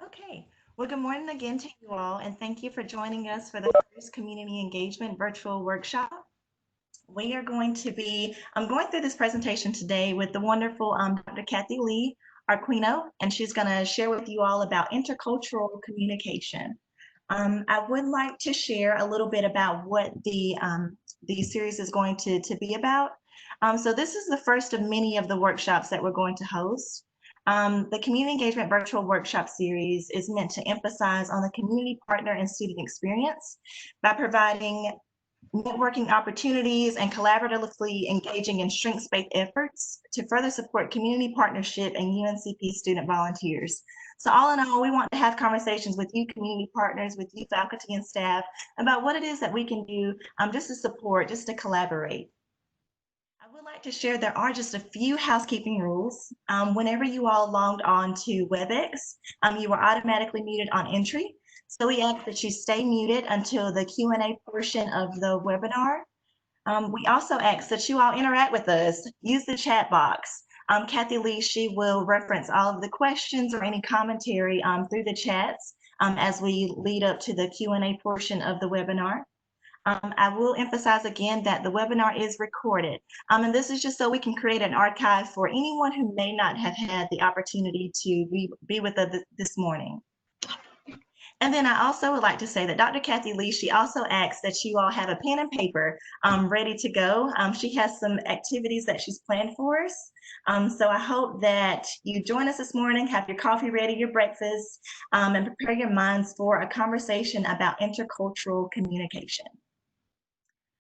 Okay. Well, good morning again to you all, and thank you for joining us for the first community engagement virtual workshop. We are going to be going through this presentation today with the wonderful Dr. Cathy Lee Arcuino, and she's going to share with you all about intercultural communication. I would like to share a little bit about what the series is going to be about. So this is the first of many of the workshops that we're going to host. The Community Engagement Virtual Workshop Series is meant to emphasize on the community partner and student experience by providing networking opportunities and collaboratively engaging in strengths-based efforts to further support community partnership and UNCP student volunteers. So all in all, we want to have conversations with you community partners, with you faculty and staff about what it is that we can do just to support, just to collaborate. I would like to share there are just a few housekeeping rules. Whenever you all logged on to WebEx, you were automatically muted on entry. So we ask that you stay muted until the Q&A portion of the webinar. We also ask that you all interact with us. Use the chat box. Cathy Lee, she will reference all of the questions or any commentary through the chats as we lead up to the Q&A portion of the webinar. I will emphasize again that the webinar is recorded. And this is just so we can create an archive for anyone who may not have had the opportunity to be with us this morning. And then I also would like to say that Dr. Cathy Lee, she also asks that you all have a pen and paper ready to go. She has some activities that she's planned for us. So I hope that you join us this morning, have your coffee ready, your breakfast, and prepare your minds for a conversation about intercultural communication.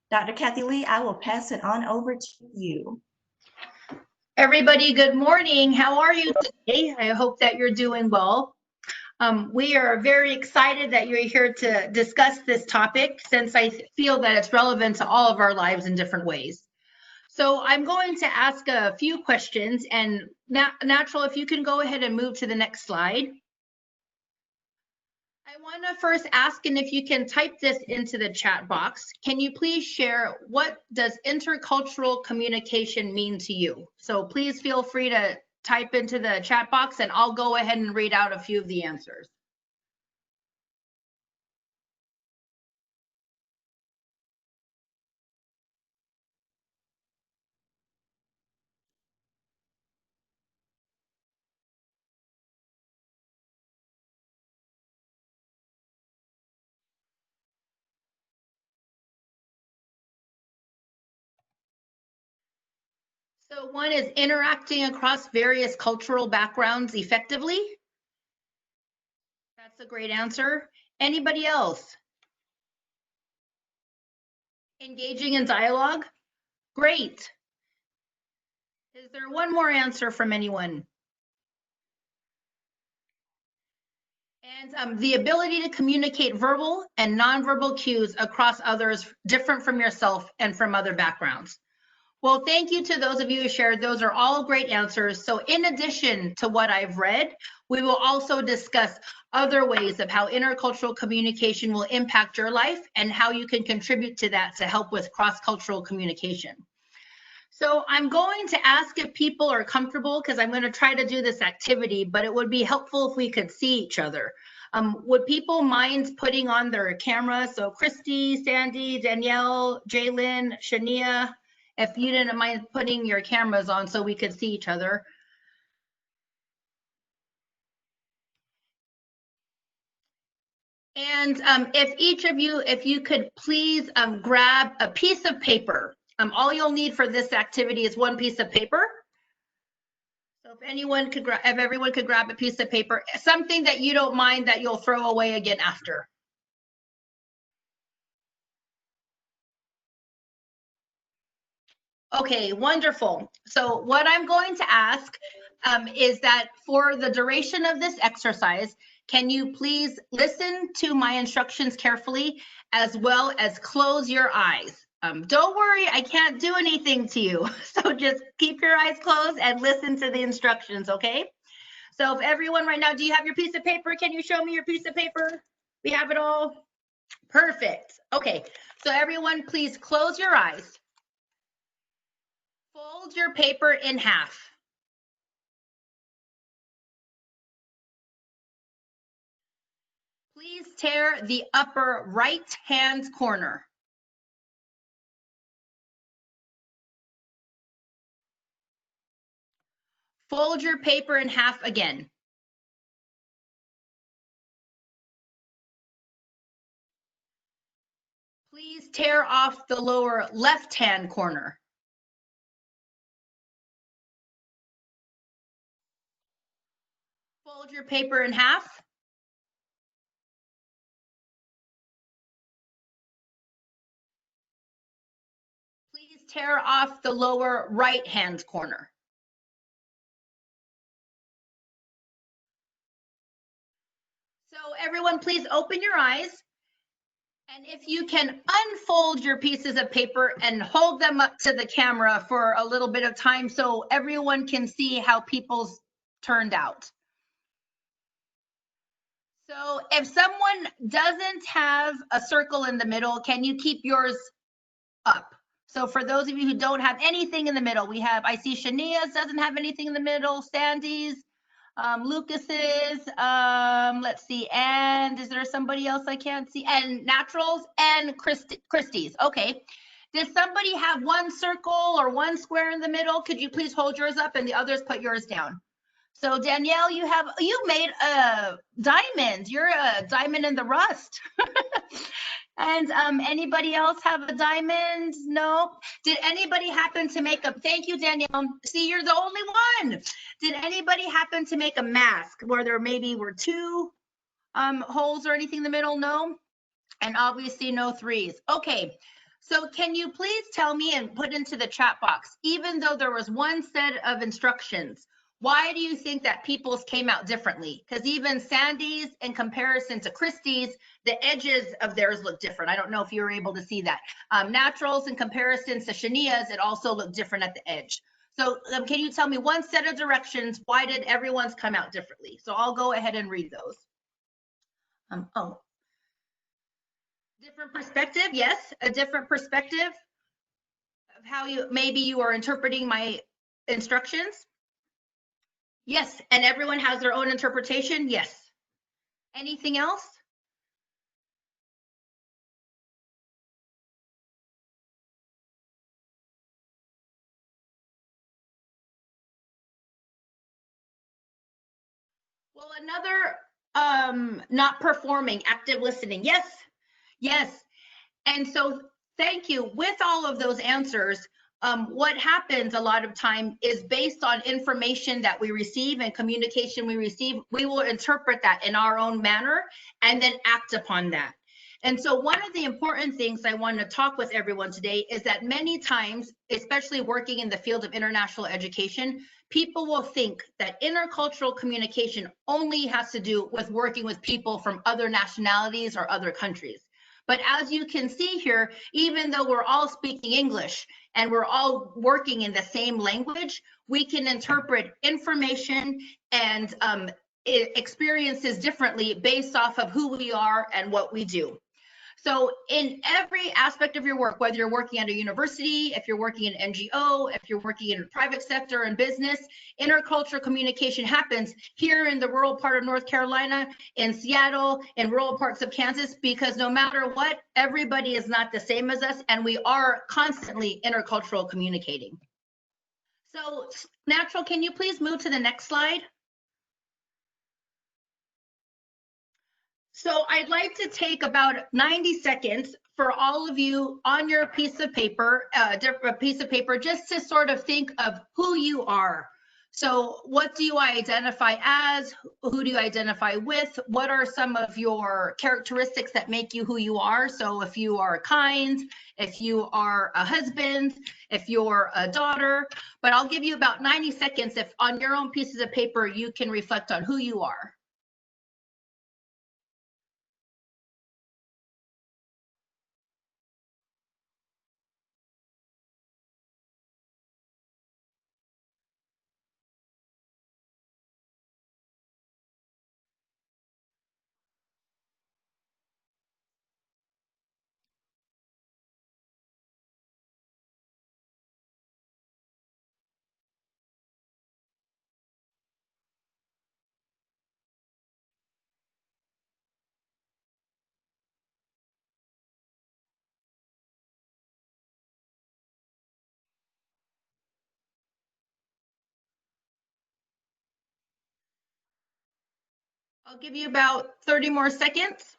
Dr. Cathy Lee, I will pass it on over to you. Everybody, good morning. How are you today? I hope that you're doing well. We are very excited that you're here to discuss this topic since I feel that it's relevant to all of our lives in different ways. So I'm going to ask a few questions, and Natural, if you can go ahead and move to the next slide. I want to first ask, and if you can type this into the chat box, can you please share what does intercultural communication mean to you? So please feel free to type into the chat box and I'll go ahead and read out a few of the answers. So one is interacting across various cultural backgrounds effectively. That's a great answer. Anybody else? Engaging in dialogue? Great. Is there one more answer from anyone? And the ability to communicate verbal and nonverbal cues across others different from yourself and from other backgrounds. Well, thank you to those of you who shared. Those are all great answers. So in addition to what I've read, we will also discuss other ways of how intercultural communication will impact your life and how you can contribute to that to help with cross-cultural communication. So I'm going to ask if people are comfortable because I'm going to try to do this activity, but it would be helpful if we could see each other. Would people mind putting on their camera? So Christy, Sandy, Danielle, Jaylyn, Shania, if you didn't mind putting your cameras on so we could see each other. And if each of you, if you could please grab a piece of paper. All you'll need for this activity is one piece of paper. So if anyone could grab, if everyone could grab a piece of paper, something that you don't mind that you'll throw away again after. Okay, wonderful. So what I'm going to ask is that for the duration of this exercise, can you please listen to my instructions carefully as well as close your eyes? Don't worry, I can't do anything to you. So just keep your eyes closed and listen to the instructions, okay? So if everyone right now, do you have your piece of paper? Can you show me your piece of paper? We have it all? Perfect. Okay, so everyone please close your eyes. Fold your paper in half. Please tear the upper right-hand corner. Fold your paper in half again. Please tear off the lower left-hand corner. Fold your paper in half. Please tear off the lower right-hand corner. So everyone, please open your eyes. And if you can unfold your pieces of paper and hold them up to the camera for a little bit of time so everyone can see how people's turned out. So if someone doesn't have a circle in the middle, can you keep yours up? So for those of you who don't have anything in the middle, I see Shania's doesn't have anything in the middle, Sandy's, Lucas's, let's see, and is there somebody else I can't see? And Naturals and Christie's. Okay. Does somebody have one circle or one square in the middle? Could you please hold yours up and the others put yours down? So Danielle, you made a diamond. You're a diamond in the rust. And anybody else have a diamond? No. Did anybody happen to make a, thank you, Danielle. See, you're the only one. Did anybody happen to make a mask where there maybe were two holes or anything in the middle? No. And obviously no threes. Okay. So can you please tell me and put into the chat box, even though there was one set of instructions, why do you think that people's came out differently? Because even Sandy's in comparison to Christie's, the edges of theirs look different. I don't know if you were able to see that. Naturals in comparison to Shania's, it also looked different at the edge. So can you tell me one set of directions, why did everyone's come out differently? So I'll go ahead and read those. Different perspective, yes, a different perspective of how maybe you are interpreting my instructions. Yes, and everyone has their own interpretation. Yes. Anything else? Well, another not performing, active listening. Yes. Yes. And so thank you. With all of those answers, what happens a lot of time is based on information that we receive and communication we receive, we will interpret that in our own manner and then act upon that. And so one of the important things I want to talk with everyone today is that many times, especially working in the field of international education, people will think that intercultural communication only has to do with working with people from other nationalities or other countries. But as you can see here, even though we're all speaking English and we're all working in the same language, we can interpret information and experiences differently based off of who we are and what we do. So in every aspect of your work, whether you're working at a university, if you're working in an NGO, if you're working in the private sector and business, intercultural communication happens here in the rural part of North Carolina, in Seattle, in rural parts of Kansas, because no matter what, everybody is not the same as us, and we are constantly intercultural communicating. So Natural, can you please move to the next slide? So I'd like to take about 90 seconds for all of you on your piece of paper, just to sort of think of who you are. So what do you identify as? Who do you identify with? What are some of your characteristics that make you who you are? So if you are kind, if you are a husband, if you're a daughter, but I'll give you about 90 seconds if on your own pieces of paper, you can reflect on who you are. I'll give you about 30 more seconds.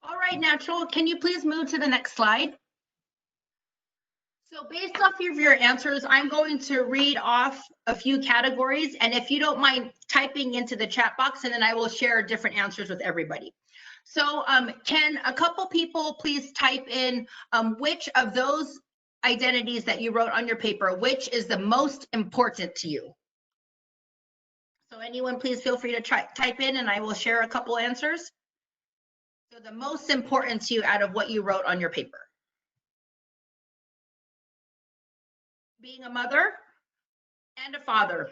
All right, Natural, can you please move to the next slide? So based off of your answers, I'm going to read off a few categories, and if you don't mind typing into the chat box, and then I will share different answers with everybody. So can a couple people please type in which of those identities that you wrote on your paper, which is the most important to you? So anyone please feel free to type in, and I will share a couple answers. So the most important to you out of what you wrote on your paper. Being a mother and a father.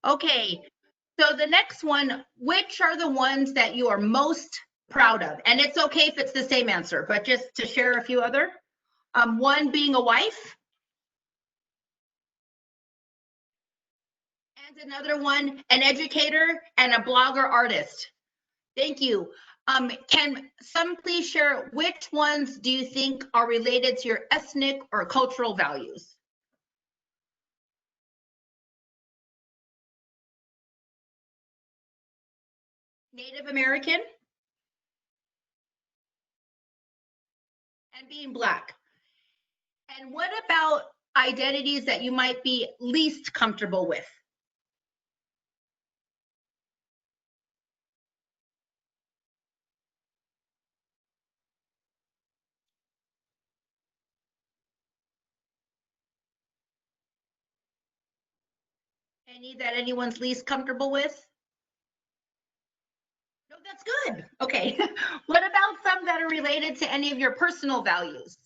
Okay, so the next one, which are the ones that you are most proud of? And it's okay if it's the same answer, but just to share a few other. One, being a wife. And another one, an educator and a blogger artist. Thank you. Can some please share which ones do you think are related to your ethnic or cultural values? Native American and being Black. And what about identities that you might be least comfortable with? Any that anyone's least comfortable with? No, that's good. Okay. What about some that are related to any of your personal values?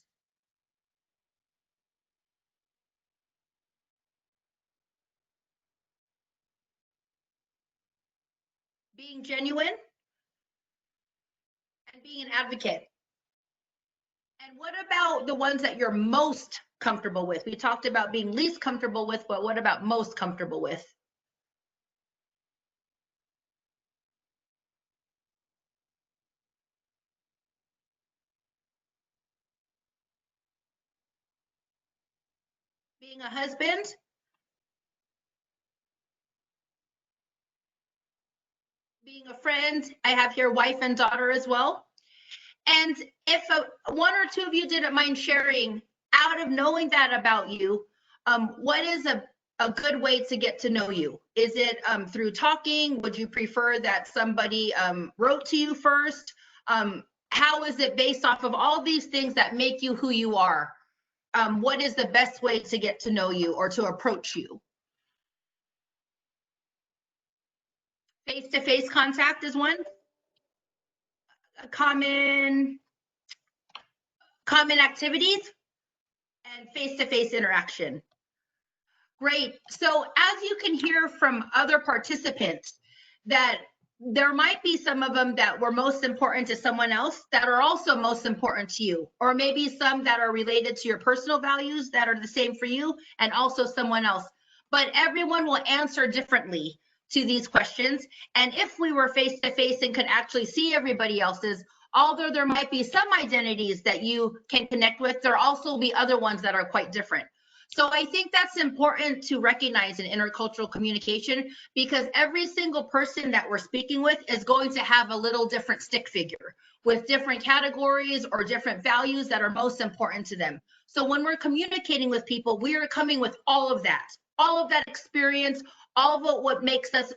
Being genuine and being an advocate. And what about the ones that you're most comfortable with? We talked about being least comfortable with, but what about most comfortable with? Being a husband, being a friend. I have here wife and daughter as well. And if one or two of you didn't mind sharing, out of knowing that about you, what is a good way to get to know you? Is it through talking? Would you prefer that somebody wrote to you first? How is it based off of all these things that make you who you are? What is the best way to get to know you or to approach you? Face-to-face contact is one. Common activities and face-to-face interaction. Great. So as you can hear from other participants, that there might be some of them that were most important to someone else that are also most important to you, or maybe some that are related to your personal values that are the same for you and also someone else. But everyone will answer differently to these questions. And if we were face to face and could actually see everybody else's, although there might be some identities that you can connect with, there also will be other ones that are quite different. So I think that's important to recognize in intercultural communication, because every single person that we're speaking with is going to have a little different stick figure with different categories or different values that are most important to them. So when we're communicating with people, we are coming with all of that experience, all of what makes us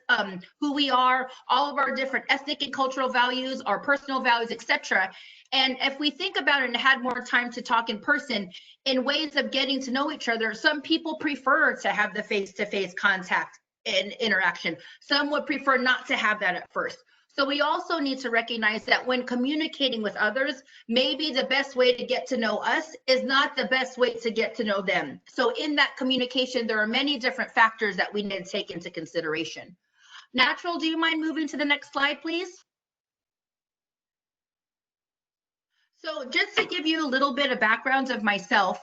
who we are, all of our different ethnic and cultural values, our personal values, etc. And if we think about it and had more time to talk in person, in ways of getting to know each other, some people prefer to have the face-to-face contact and interaction. Some would prefer not to have that at first. So we also need to recognize that when communicating with others, maybe the best way to get to know us is not the best way to get to know them. So in that communication, there are many different factors that we need to take into consideration. Natural, do you mind moving to the next slide, please? So just to give you a little bit of background of myself,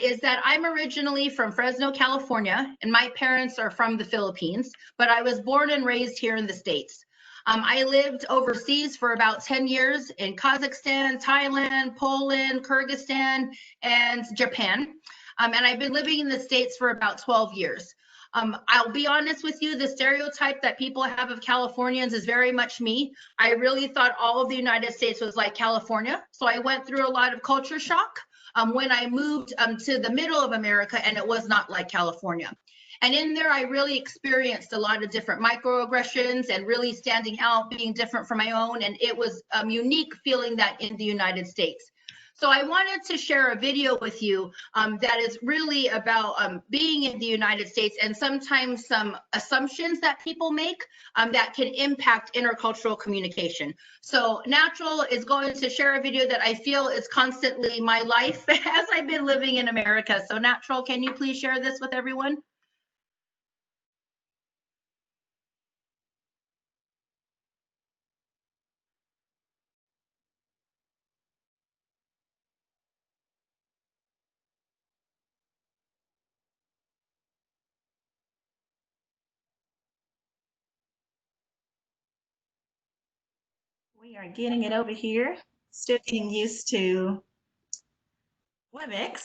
is that I'm originally from Fresno, California, and my parents are from the Philippines, but I was born and raised here in the States. I lived overseas for about 10 years in Kazakhstan, Thailand, Poland, Kyrgyzstan, and Japan. And I've been living in the States for about 12 years. I'll be honest with you, the stereotype that people have of Californians is very much me. I really thought all of the United States was like California. So I went through a lot of culture shock when I moved to the middle of America, and it was not like California. And in there, I really experienced a lot of different microaggressions and really standing out, being different from my own. And it was unique feeling that in the United States. So I wanted to share a video with you that is really about being in the United States and sometimes some assumptions that people make that can impact intercultural communication. So Natural is going to share a video that I feel is constantly my life as I've been living in America. So Natural, can you please share this with everyone? We are getting it over here. Still getting used to WebEx.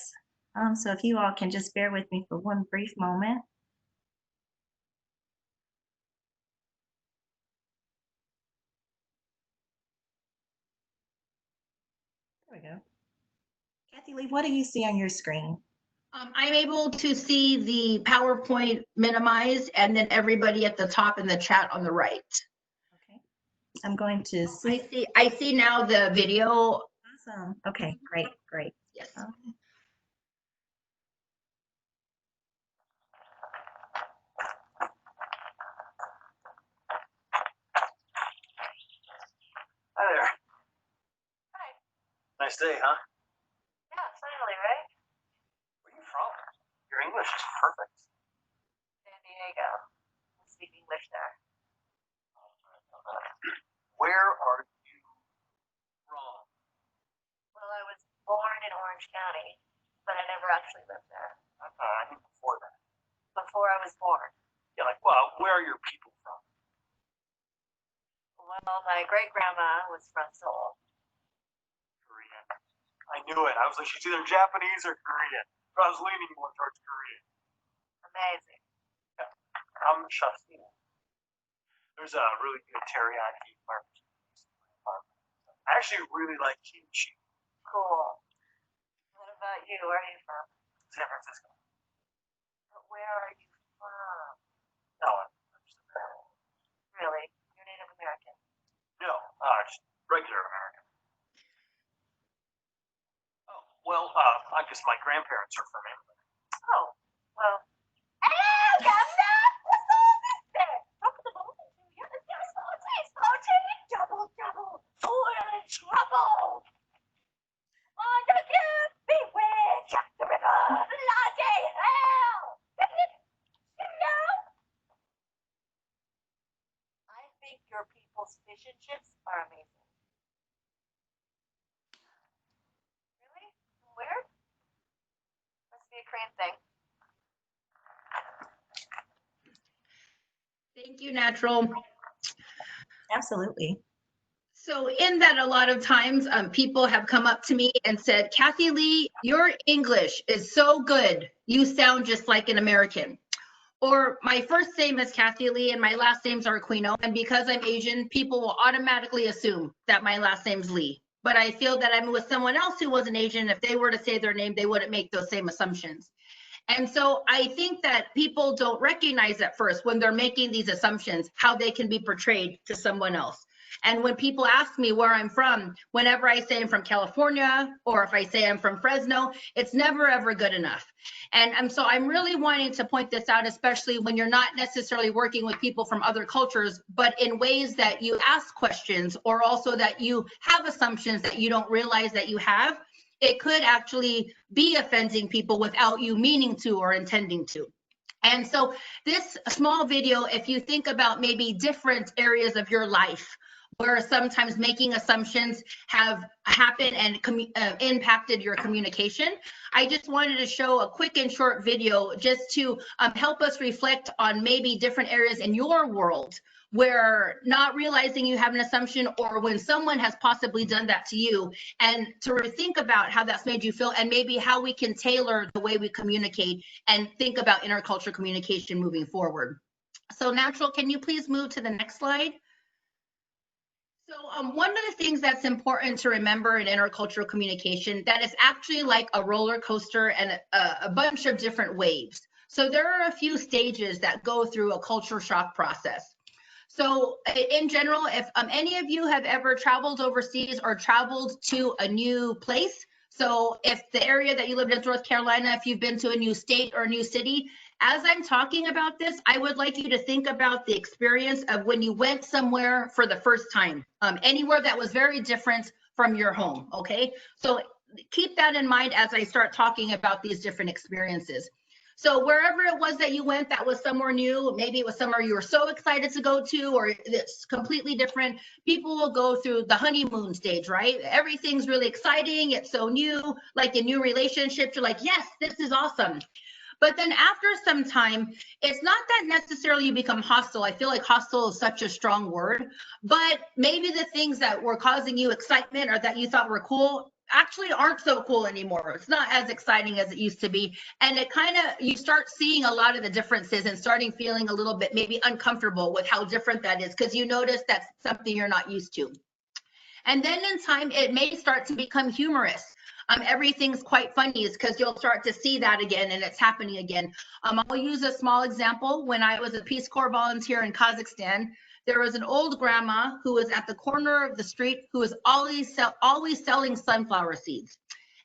So if you all can just bear with me for one brief moment. There we go. Cathy Lee, what do you see on your screen? I'm able to see the PowerPoint minimized and then everybody at the top in the chat on the right. Okay. I'm going to see. I see now the video. Awesome. Okay, great, great. Yes. Hi there. Hi. Nice day, huh? Yeah, finally, right? Where are you from? Your English is perfect. San Diego. I speak English there. Where are you from? Well, I was born in Orange County, but I never actually lived there. I think before that. Before I was born. Yeah, like, well, where are your people from? Well, my great-grandma was from Seoul. Korean. I knew it. I was like, she's either Japanese or Korean. But I was leaning more towards Korean. Amazing. Yeah. I'm Shastina. There's a really good teriyaki barbecue. I actually really like kimchi. Cool. What about you? Where are you from? San Francisco. But where are you from? No, I'm just American. Really? You're Native American? No, just regular American. Oh, well, I guess my grandparents are from England. Oh, well. Hello, Governor! What's all this there? Drop the ball into you. Yes, double, double. We're in trouble. On the good, bewitch, up the river, bloody hell! You know? I think your people's fish and chips are amazing. Really? Where? Must be a Korean thing. Thank you, Natural. Absolutely. So in that, a lot of times people have come up to me and said, Cathy Lee, your English is so good. You sound just like an American. Or my first name is Cathy Lee and my last name's Arcuino. And because I'm Asian, people will automatically assume that my last name's Lee. But I feel that I'm with someone else who wasn't Asian. If they were to say their name, they wouldn't make those same assumptions. And so I think that people don't recognize at first when they're making these assumptions, how they can be portrayed to someone else. And when people ask me where I'm from, whenever I say I'm from California, or if I say I'm from Fresno, it's never ever good enough. And so I'm really wanting to point this out, especially when you're not necessarily working with people from other cultures, but in ways that you ask questions, or also that you have assumptions that you don't realize that you have. It could actually be offending people without you meaning to or intending to. And so this small video, if you think about maybe different areas of your life, where sometimes making assumptions have happened and impacted your communication. I just wanted to show a quick and short video just to help us reflect on maybe different areas in your world where not realizing you have an assumption, or when someone has possibly done that to you, and to think about how that's made you feel and maybe how we can tailor the way we communicate and think about intercultural communication moving forward. So Natural, can you please move to the next slide? So one of the things that's important to remember in intercultural communication, that it's actually like a roller coaster and a bunch of different waves. So there are a few stages that go through a culture shock process. So in general, if any of you have ever traveled overseas or traveled to a new place, so if the area that you lived in North Carolina, if you've been to a new state or a new city, as I'm talking about this, I would like you to think about the experience of when you went somewhere for the first time, anywhere that was very different from your home, okay? So keep that in mind as I start talking about these different experiences. So wherever it was that you went, that was somewhere new, maybe it was somewhere you were so excited to go to, or it's completely different. People will go through the honeymoon stage, right? Everything's really exciting. It's so new, like a new relationship. You're like, yes, this is awesome. But then after some time, it's not that necessarily you become hostile. I feel like hostile is such a strong word, but maybe the things that were causing you excitement or that you thought were cool actually aren't so cool anymore. It's not as exciting as it used to be. And it kind of, you start seeing a lot of the differences and starting feeling a little bit maybe uncomfortable with how different that is, because you notice that's something you're not used to. And then in time, it may start to become humorous. Everything's quite funny, is because you'll start to see that again, and it's happening again. I'll use a small example. When I was a Peace Corps volunteer in Kazakhstan, there was an old grandma who was at the corner of the street who was always selling sunflower seeds.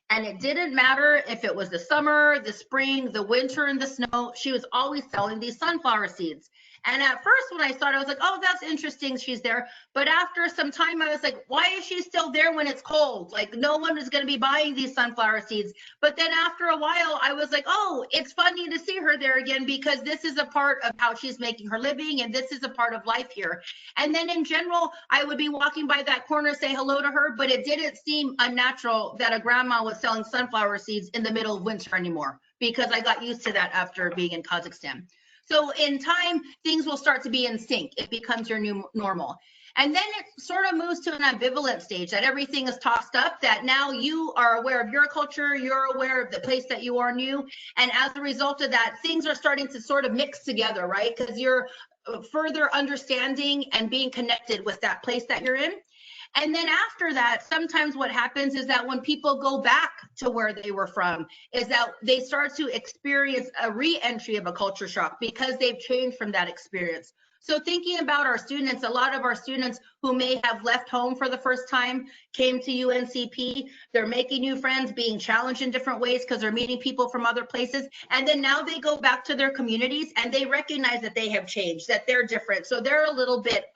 And it didn't matter if it was the summer, the spring, the winter, and the snow, she was always selling these sunflower seeds. And at first when I saw it, I was like, oh, that's interesting, she's there. But after some time, I was like, why is she still there when it's cold? Like, no one is going to be buying these sunflower seeds. But then after a while, I was like, oh, it's funny to see her there again, because this is a part of how she's making her living, and this is a part of life here. And then in general, I would be walking by that corner, say hello to her, but it didn't seem unnatural that a grandma was selling sunflower seeds in the middle of winter anymore, because I got used to that after being in Kazakhstan. So in time, things will start to be in sync. It becomes your new normal. And then it sort of moves to an ambivalent stage, that everything is tossed up, that now you are aware of your culture, you're aware of the place that you are new. And as a result of that, things are starting to sort of mix together, right? Because you're further understanding and being connected with that place that you're in. And then after that, sometimes what happens is that when people go back to where they were from, is that they start to experience a re-entry of a culture shock because they've changed from that experience. So thinking about our students, a lot of our students who may have left home for the first time came to UNCP, they're making new friends, being challenged in different ways because they're meeting people from other places. And then now they go back to their communities and they recognize that they have changed, that they're different. So they're a little bit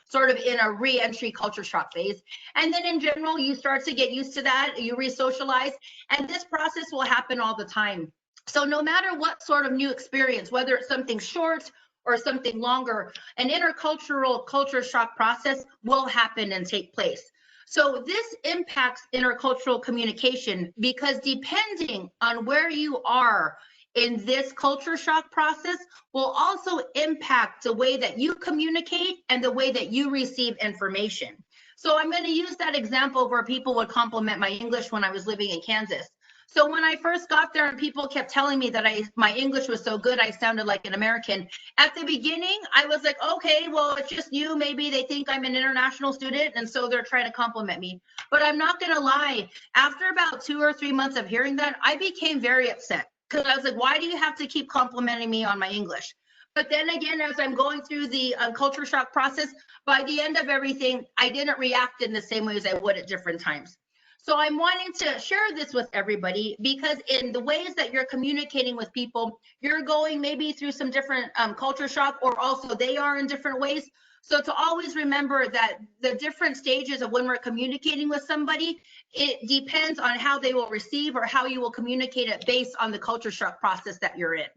sort of in a re-entry culture shock phase. And then in general, you start to get used to that, you re-socialize, and this process will happen all the time. So no matter what sort of new experience, whether it's something short or something longer, an intercultural culture shock process will happen and take place. So this impacts intercultural communication because depending on where you are in this culture shock process will also impact the way that you communicate and the way that you receive information. So I'm going to use that example where people would compliment my English when I was living in Kansas. So when I first got there and people kept telling me that my English was so good, I sounded like an American. At the beginning, I was like, okay, well, it's just you. Maybe they think I'm an international student, and so they're trying to compliment me. But I'm not going to lie. After about 2 or 3 months of hearing that, I became very upset because I was like, why do you have to keep complimenting me on my English? But then again, as I'm going through the culture shock process, by the end of everything, I didn't react in the same way as I would at different times. So I'm wanting to share this with everybody because in the ways that you're communicating with people, you're going maybe through some different culture shock, or also they are in different ways. So to always remember that the different stages of when we're communicating with somebody, it depends on how they will receive or how you will communicate it based on the culture shock process that you're in.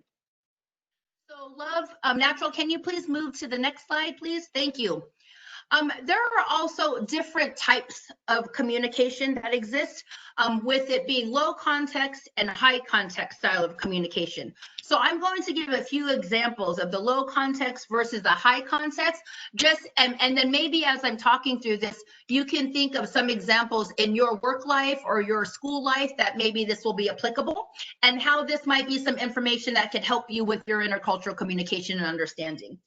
So Love, Natural, can you please move to the next slide, please? Thank you. There are also different types of communication that exist, with it being low context and high context style of communication. So I'm going to give a few examples of the low context versus the high context, and then maybe as I'm talking through this, you can think of some examples in your work life or your school life that maybe this will be applicable, and how this might be some information that could help you with your intercultural communication and understanding.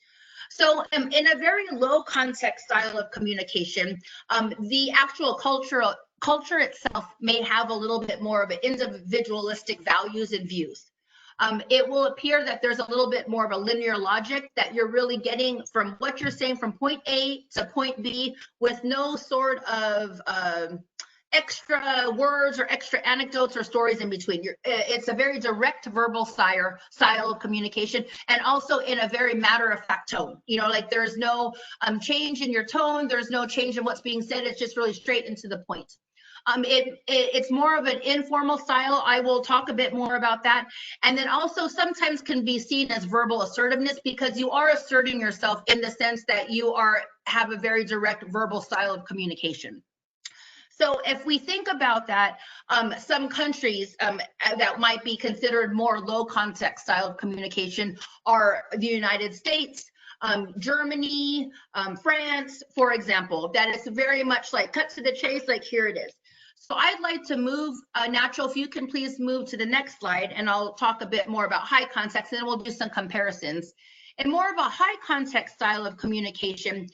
So in a very low context style of communication, the actual culture itself may have a little bit more of an individualistic values and views. It will appear that there's a little bit more of a linear logic, that you're really getting from what you're saying from point A to point B with no sort of extra words or extra anecdotes or stories in between. It's a very direct verbal style of communication, and also in a very matter-of-fact tone. You know, like there's no change in your tone, there's no change in what's being said, it's just really straight and to the point. It's more of an informal style. I will talk a bit more about that. And then also sometimes can be seen as verbal assertiveness, because you are asserting yourself in the sense that you have a very direct verbal style of communication. So if we think about that, some countries that might be considered more low context style of communication are the United States, Germany, France, for example. That is very much like cut to the chase, like here it is. So I'd like to move, Natural, if you can please move to the next slide, and I'll talk a bit more about high context, and then we'll do some comparisons. And more of a high context style of communication,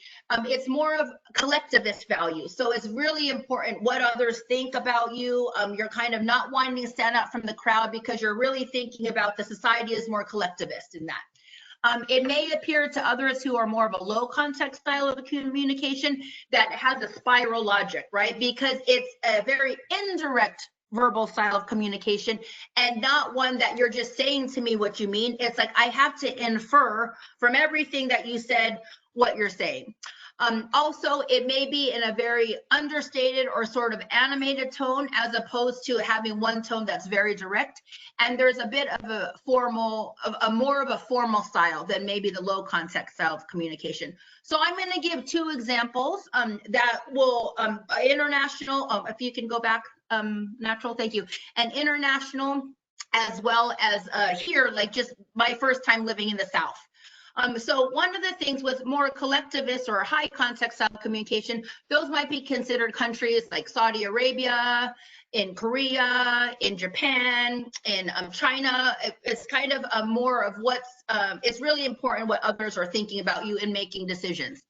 it's more of collectivist values. So it's really important what others think about you. You're kind of not wanting to stand out from the crowd because you're really thinking about the society is more collectivist in that. It may appear to others who are more of a low context style of communication that has a spiral logic, right? Because it's a very indirect verbal style of communication, and not one that you're just saying to me what you mean. It's like I have to infer from everything that you said what you're saying. Also, it may be in a very understated or sort of animated tone, as opposed to having one tone that's very direct. And there's a bit of a formal, more of a formal style than maybe the low context style of communication. So I'm going to give two examples that will international. If you can go back, Natural, thank you. And international, as well as here, like just my first time living in the South. So one of the things with more collectivist or high context style communication, those might be considered countries like Saudi Arabia, in Korea, in Japan, in China. It's kind of more of what's, it's really important what others are thinking about you in making decisions.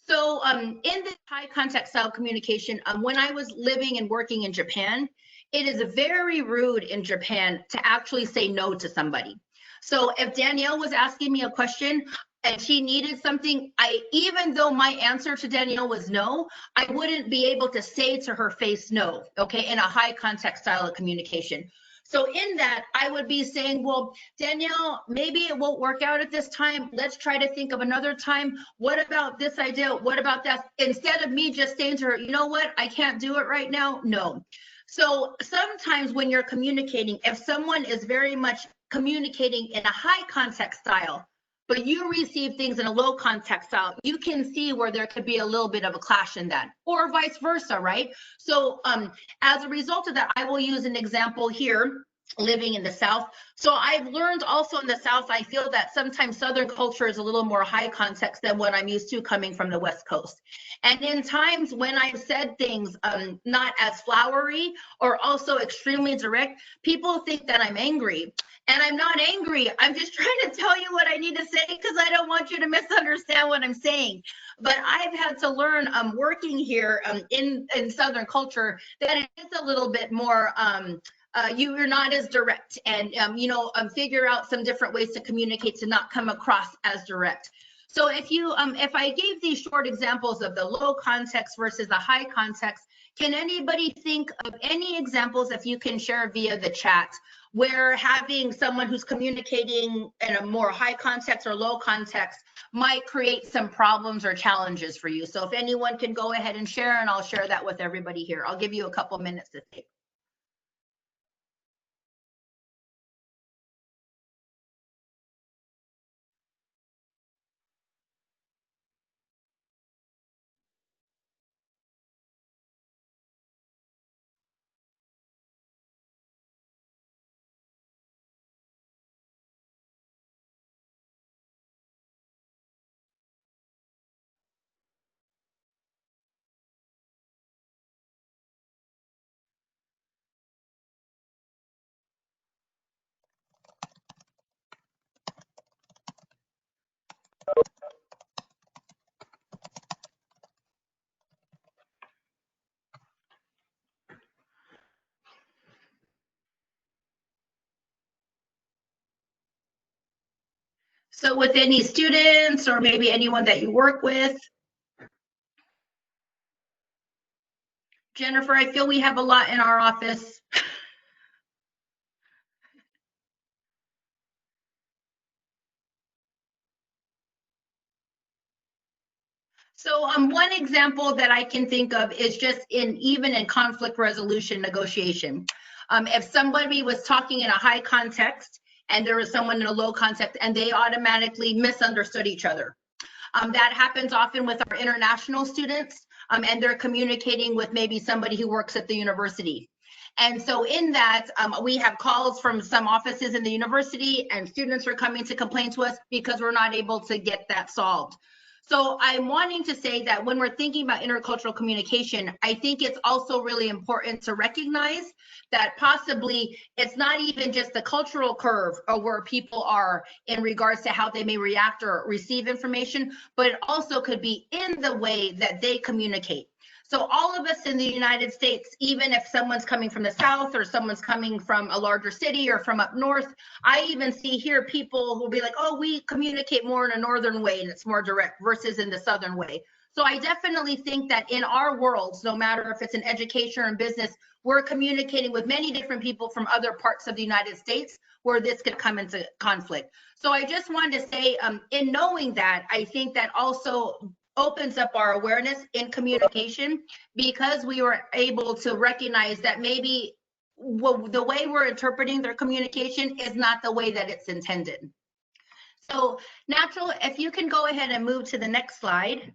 So in this high context style communication, when I was living and working in Japan, it is very rude in Japan to actually say no to somebody. So if Danielle was asking me a question and she needed something, even though my answer to Danielle was no, I wouldn't be able to say to her face no, okay, in a high context style of communication. So in that, I would be saying, well, Danielle, maybe it won't work out at this time. Let's try to think of another time. What about this idea? What about that? Instead of me just saying to her, you know what, I can't do it right now. No. So sometimes when you're communicating, if someone is very much communicating in a high context style, but you receive things in a low context style, you can see where there could be a little bit of a clash in that, or vice versa, right? So as a result of that, I will use an example here, living in the South. So I've learned also in the South, I feel that sometimes Southern culture is a little more high context than what I'm used to coming from the West Coast. And in times when I've said things not as flowery or also extremely direct, people think that I'm angry. And I'm not angry. I'm just trying to tell you what I need to say, because I don't want you to misunderstand what I'm saying. But I've had to learn working here in Southern culture that it is a little bit more you're not as direct, and figure out some different ways to communicate to not come across as direct. So if I gave these short examples of the low context versus the high context, can anybody think of any examples, if you can share via the chat, where having someone who's communicating in a more high context or low context might create some problems or challenges for you? So if anyone can go ahead and share, and I'll share that with everybody here. I'll give you a couple minutes to think. So with any students or maybe anyone that you work with. Jennifer, I feel we have a lot in our office. So one example that I can think of is just even in conflict resolution negotiation. If somebody was talking in a high context and there was someone in a low context and they automatically misunderstood each other. That happens often with our international students, and they're communicating with maybe somebody who works at the university. And so in that, we have calls from some offices in the university and students are coming to complain to us because we're not able to get that solved. So I'm wanting to say that when we're thinking about intercultural communication, I think it's also really important to recognize that possibly it's not even just the cultural curve or where people are in regards to how they may react or receive information, but it also could be in the way that they communicate. So all of us in the United States, even if someone's coming from the South or someone's coming from a larger city or from up north, I even see here people who will be like, oh, we communicate more in a northern way and it's more direct versus in the southern way. So I definitely think that in our worlds, no matter if it's in education or in business, we're communicating with many different people from other parts of the United States where this could come into conflict. So I just wanted to say, in knowing that, I think that also opens up our awareness in communication because we were able to recognize that maybe the way we're interpreting their communication is not the way that it's intended. So Natural, if you can go ahead and move to the next slide.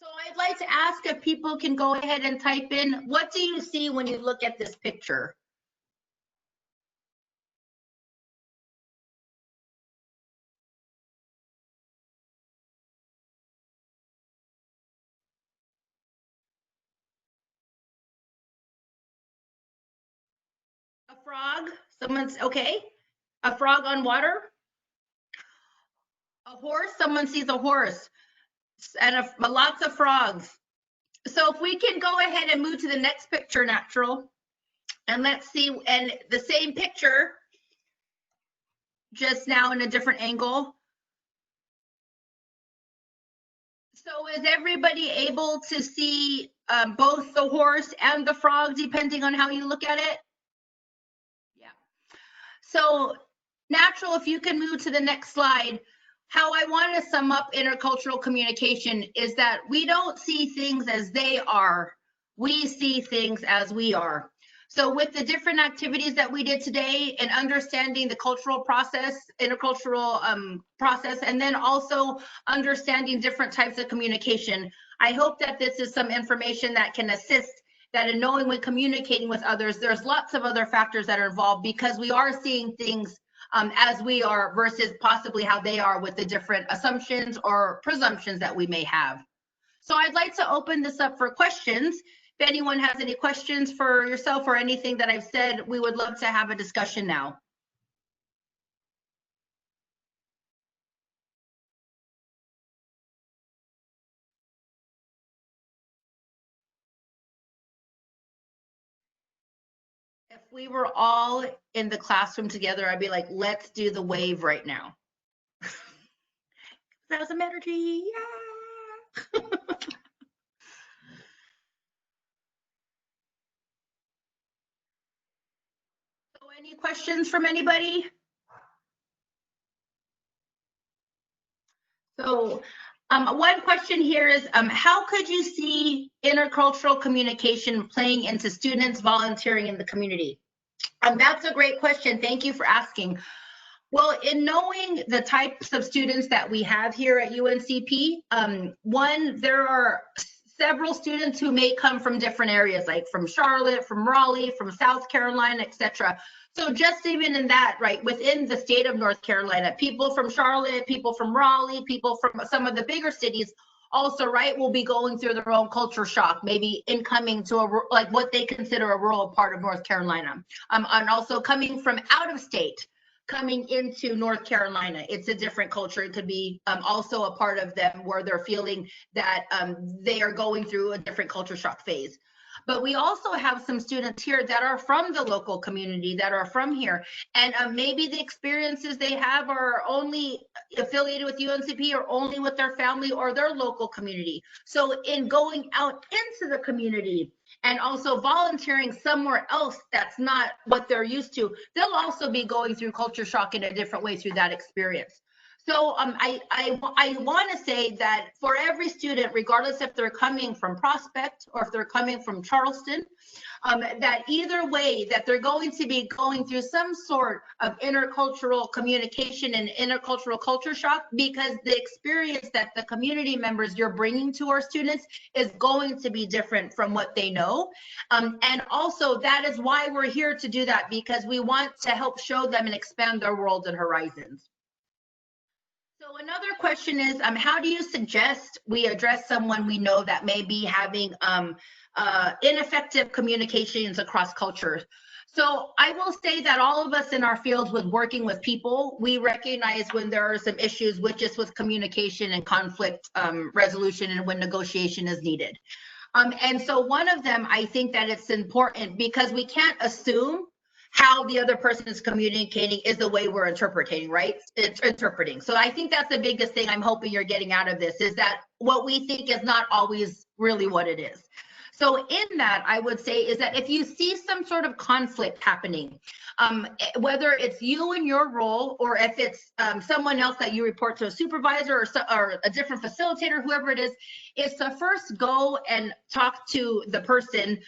So I'd like to ask if people can go ahead and type in, what do you see when you look at this picture? A frog, someone's, okay. A frog on water. A horse, someone sees a horse. And lots of frogs. So if we can go ahead and move to the next picture, Natural. And let's see, and the same picture, just now in a different angle. So is everybody able to see both the horse and the frog, depending on how you look at it? Yeah. So Natural, if you can move to the next slide. How I want to sum up intercultural communication is that we don't see things as they are, we see things as we are. So with the different activities that we did today and understanding the cultural process, intercultural process, and then also understanding different types of communication, I hope that this is some information that can assist that in knowing when communicating with others, there's lots of other factors that are involved because we are seeing things as we are versus possibly how they are with the different assumptions or presumptions that we may have. So I'd like to open this up for questions. If anyone has any questions for yourself or anything that I've said, we would love to have a discussion now. If we were all in the classroom together, I'd be like, let's do the wave right now. That was some energy, yeah. So any questions from anybody? So one question here is, how could you see intercultural communication playing into students volunteering in the community? That's a great question. Thank you for asking. Well, in knowing the types of students that we have here at UNCP, one, there are several students who may come from different areas, like from Charlotte, from Raleigh, from South Carolina, etc. So just even in that, right, within the state of North Carolina, people from Charlotte, people from Raleigh, people from some of the bigger cities also, right, will be going through their own culture shock, maybe incoming to like what they consider a rural part of North Carolina. And also coming from out of state, coming into North Carolina. It's a different culture. It could be also a part of them where they're feeling that they are going through a different culture shock phase. But we also have some students here that are from the local community, that are from here. And maybe the experiences they have are only affiliated with UNCP or only with their family or their local community. So in going out into the community and also volunteering somewhere else that's not what they're used to, they'll also be going through culture shock in a different way through that experience. So I want to say that for every student, regardless if they're coming from Prospect or if they're coming from Charleston, that either way that they're going to be going through some sort of intercultural communication and intercultural culture shock, because the experience that the community members you're bringing to our students is going to be different from what they know. And also that is why we're here to do that, because we want to help show them and expand their world and horizons. So another question is, how do you suggest we address someone we know that may be having ineffective communications across cultures? So I will say that all of us in our fields with working with people, we recognize when there are some issues with just with communication and conflict resolution and when negotiation is needed. And so one of them, I think that it's important because we can't assume how the other person is communicating is the way we're interpreting, right? It's interpreting. So I think that's the biggest thing I'm hoping you're getting out of this, is that what we think is not always really what it is. So in that, I would say is that if you see some sort of conflict happening, whether it's you in your role or if it's someone else that you report to, a supervisor or a different facilitator, whoever it is to first go and talk to the person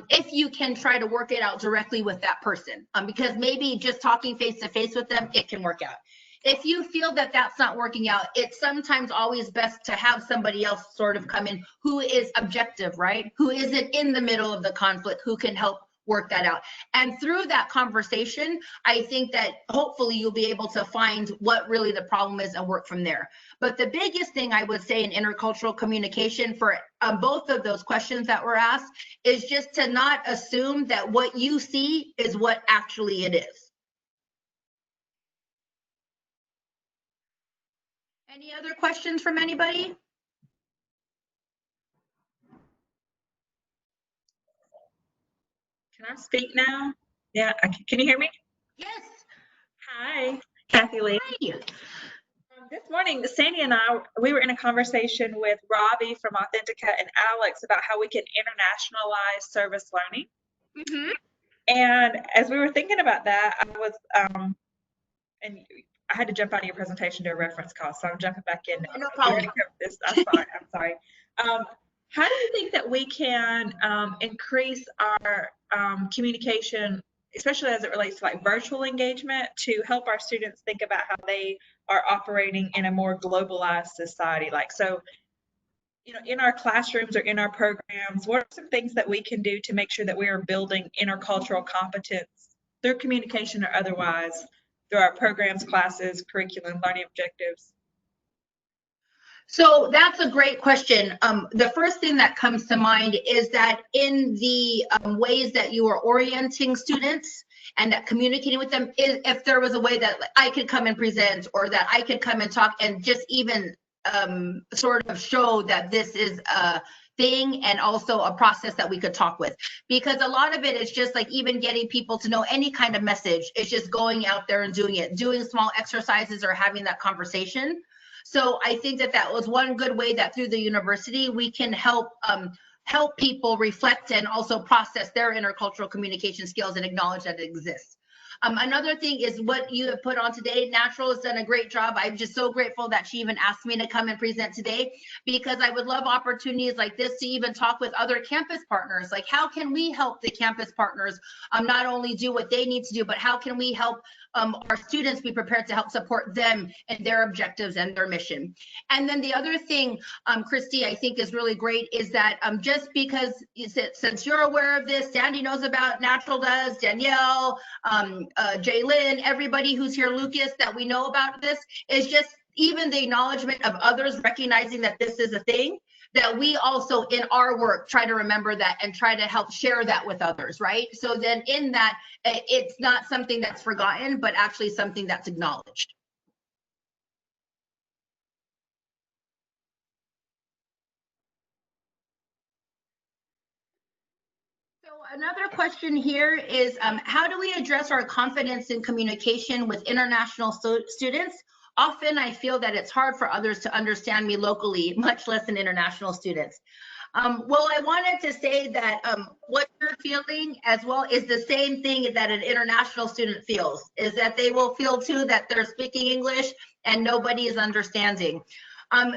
if you can try to work it out directly with that person, because maybe just talking face to face with them, it can work out. If you feel that that's not working out, it's sometimes always best to have somebody else sort of come in who is objective, right? Who isn't in the middle of the conflict, who can help work that out. And through that conversation, I think that hopefully you'll be able to find what really the problem is and work from there. But the biggest thing I would say in intercultural communication for both of those questions that were asked is just to not assume that what you see is what actually it is. Any other questions from anybody? Can I speak now? Yeah, can you hear me? Yes. Hi, Cathy Lee. Hi. This morning, Sandy and I, we were in a conversation with Robbie from Authentica and Alex about how we can internationalize service learning. Mm-hmm. And as we were thinking about that, I was, and I had to jump out of your presentation to a reference call, so I'm jumping back in. No problem. I'm sorry. How do you think that we can increase our communication, especially as it relates to like virtual engagement, to help our students think about how they are operating in a more globalized society? Like, so, you know, in our classrooms or in our programs, what are some things that we can do to make sure that we are building intercultural competence through communication or otherwise, through our programs, classes, curriculum, learning objectives? So that's a great question. The first thing that comes to mind is that in the ways that you are orienting students and that communicating with them, is if there was a way that I could come and present, or that I could come and talk and just even sort of show that this is a thing and also a process that we could talk with. Because a lot of it is just like even getting people to know any kind of message. It's just going out there and doing it, doing small exercises or having that conversation. So I think that that was one good way that through the university we can help people reflect and also process their intercultural communication skills and acknowledge that it exists. Another thing is what you have put on today. Natural has done a great job. I'm just so grateful that she even asked me to come and present today, because I would love opportunities like this to even talk with other campus partners. Like, how can we help the campus partners not only do what they need to do, but how can we help our students be prepared to help support them and their objectives and their mission. And then the other thing, Christy, I think is really great is that just because since you're aware of this, Sandy knows about Natural does, Danielle, Jaylyn, everybody who's here, Lucas, that we know about this, is just even the acknowledgement of others recognizing that this is a thing that we also in our work try to remember that and try to help share that with others, right? So then in that, it's not something that's forgotten, but actually something that's acknowledged. So another question here is, how do we address our confidence in communication with international students? Often I feel that it's hard for others to understand me locally, much less an international students. Well, I wanted to say that what you're feeling as well is the same thing that an international student feels, is that they will feel too that they're speaking English and nobody is understanding.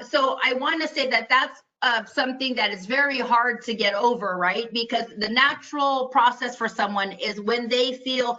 So I want to say that that's something that is very hard to get over, right? Because the natural process for someone is when they feel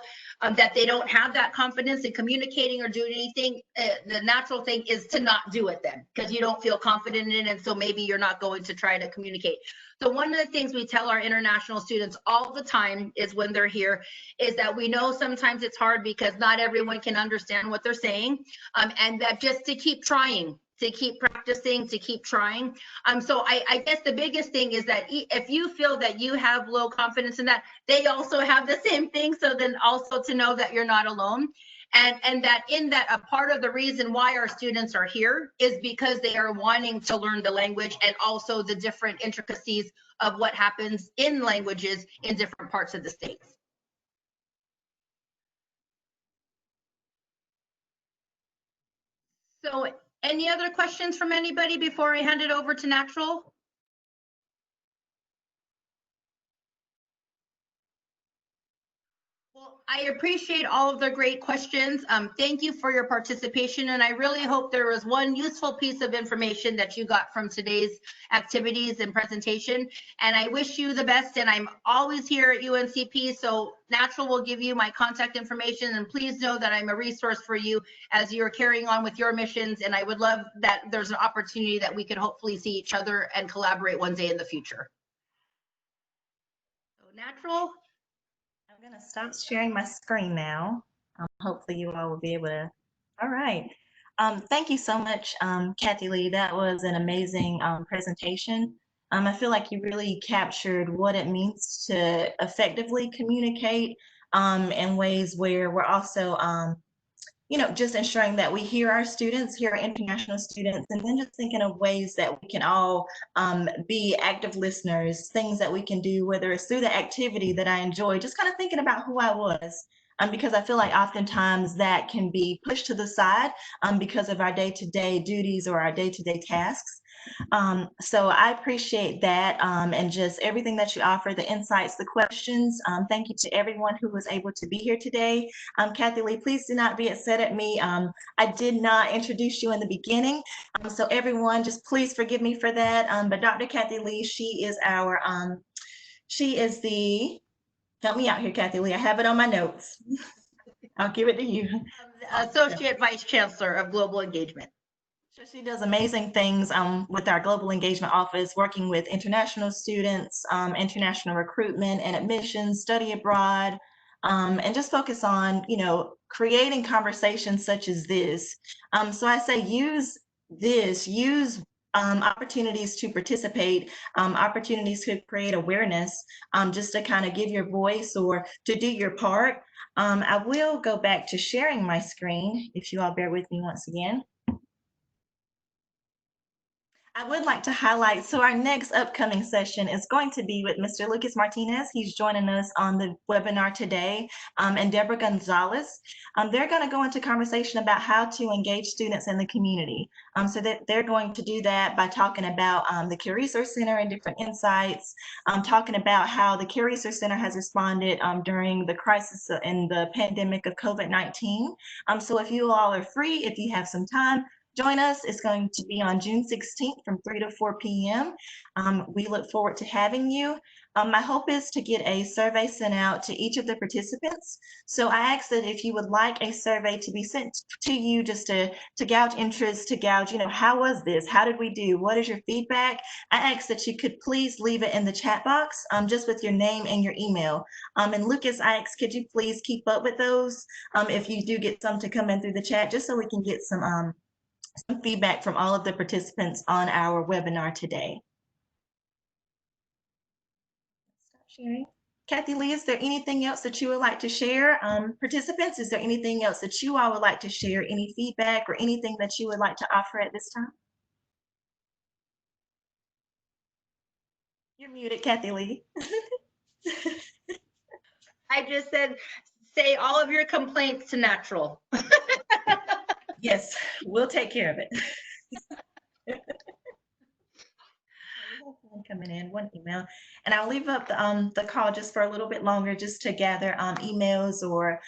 that they don't have that confidence in communicating or doing anything, the natural thing is to not do it then, because you don't feel confident in it, and so maybe you're not going to try to communicate. So one of the things we tell our international students all the time is when they're here is that we know sometimes it's hard because not everyone can understand what they're saying, and that just to keep trying, to keep practicing, to keep trying. So I guess the biggest thing is that if you feel that you have low confidence in that, they also have the same thing. So then also to know that you're not alone. And that in that a part of the reason why our students are here is because they are wanting to learn the language and also the different intricacies of what happens in languages in different parts of the states. So any other questions from anybody before I hand it over to Natural? Well, I appreciate all of the great questions. Thank you for your participation, and I really hope there was one useful piece of information that you got from today's activities and presentation. And I wish you the best, and I'm always here at UNCP, so Natural will give you my contact information, and please know that I'm a resource for you as you're carrying on with your missions, and I would love that there's an opportunity that we could hopefully see each other and collaborate one day in the future. So Natural. I'm going to stop sharing my screen now. Hopefully you all will be able to. All right. Thank you so much, Cathy Lee. That was an amazing presentation. I feel like you really captured what it means to effectively communicate in ways where we're also just ensuring that we hear our students, hear our international students, and then just thinking of ways that we can all be active listeners, things that we can do, whether it's through the activity that I enjoy, just kind of thinking about who I was. Because I feel like oftentimes that can be pushed to the side because of our day-to-day duties or our day-to-day tasks. So I appreciate that and just everything that you offer, the insights, the questions. Thank you to everyone who was able to be here today. Cathy Lee, please do not be upset at me. I did not introduce you in the beginning. So everyone, just please forgive me for that. But Dr. Cathy Lee, she is the, help me out here, Cathy Lee. I have it on my notes. I'll give it to you. Associate Vice Chancellor of Global Engagement. So she does amazing things with our Global Engagement Office, working with international students, international recruitment and admissions, study abroad, and just focus on, creating conversations such as this. So I say use opportunities to participate, opportunities to create awareness, just to kind of give your voice or to do your part. I will go back to sharing my screen if you all bear with me once again. I would like to highlight, so our next upcoming session is going to be with Mr. Lucas Martinez. He's joining us on the webinar today, and Deborah Gonzalez. They're going to go into conversation about how to engage students in the community. So that they're going to do that by talking about the Care Resource Center and different insights, talking about how the Care Resource Center has responded during the crisis in the pandemic of COVID-19. So if you all are free, if you have some time, join us. It's going to be on June 16th from 3 to 4 p.m. We look forward to having you. My hope is to get a survey sent out to each of the participants. So I ask that if you would like a survey to be sent to you, just to gauge interest, to gauge, how was this? How did we do? What is your feedback? I ask that you could please leave it in the chat box, just with your name and your email. And Lucas, I ask, could you please keep up with those if you do get some to come in through the chat, just so we can get some feedback from all of the participants on our webinar today. sharing. Cathy Lee, is there anything else that you would like to share? Participants, is there anything else that you all would like to share? Any feedback or anything that you would like to offer at this time? You're muted, Cathy Lee. I just said, say all of your complaints to Natural. Yes, we'll take care of it. We have one coming in, one email, and I'll leave up the call just for a little bit longer, just to gather emails or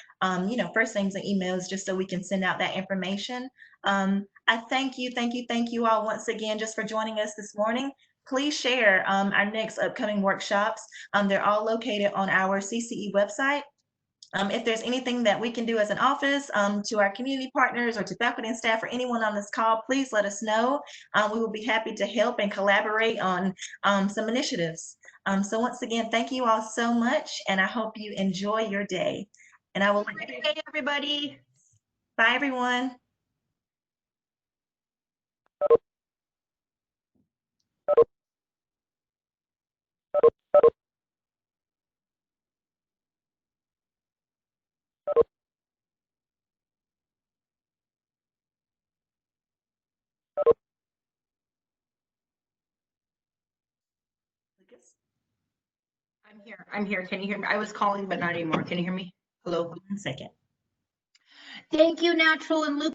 first names and emails, just so we can send out that information. I thank you all once again just for joining us this morning. Please share our next upcoming workshops. They're all located on our CCE website. If there's anything that we can do as an office to our community partners or to faculty and staff or anyone on this call, please let us know. We will be happy to help and collaborate on some initiatives. So once again, thank you all so much, and I hope you enjoy your day. And I will. Have a great day, everybody. Bye, everyone. Lucas, I'm here. Can you hear me? I was calling, but not anymore. Can you hear me? Hello? 1 second. Thank you, Natural and Lucas.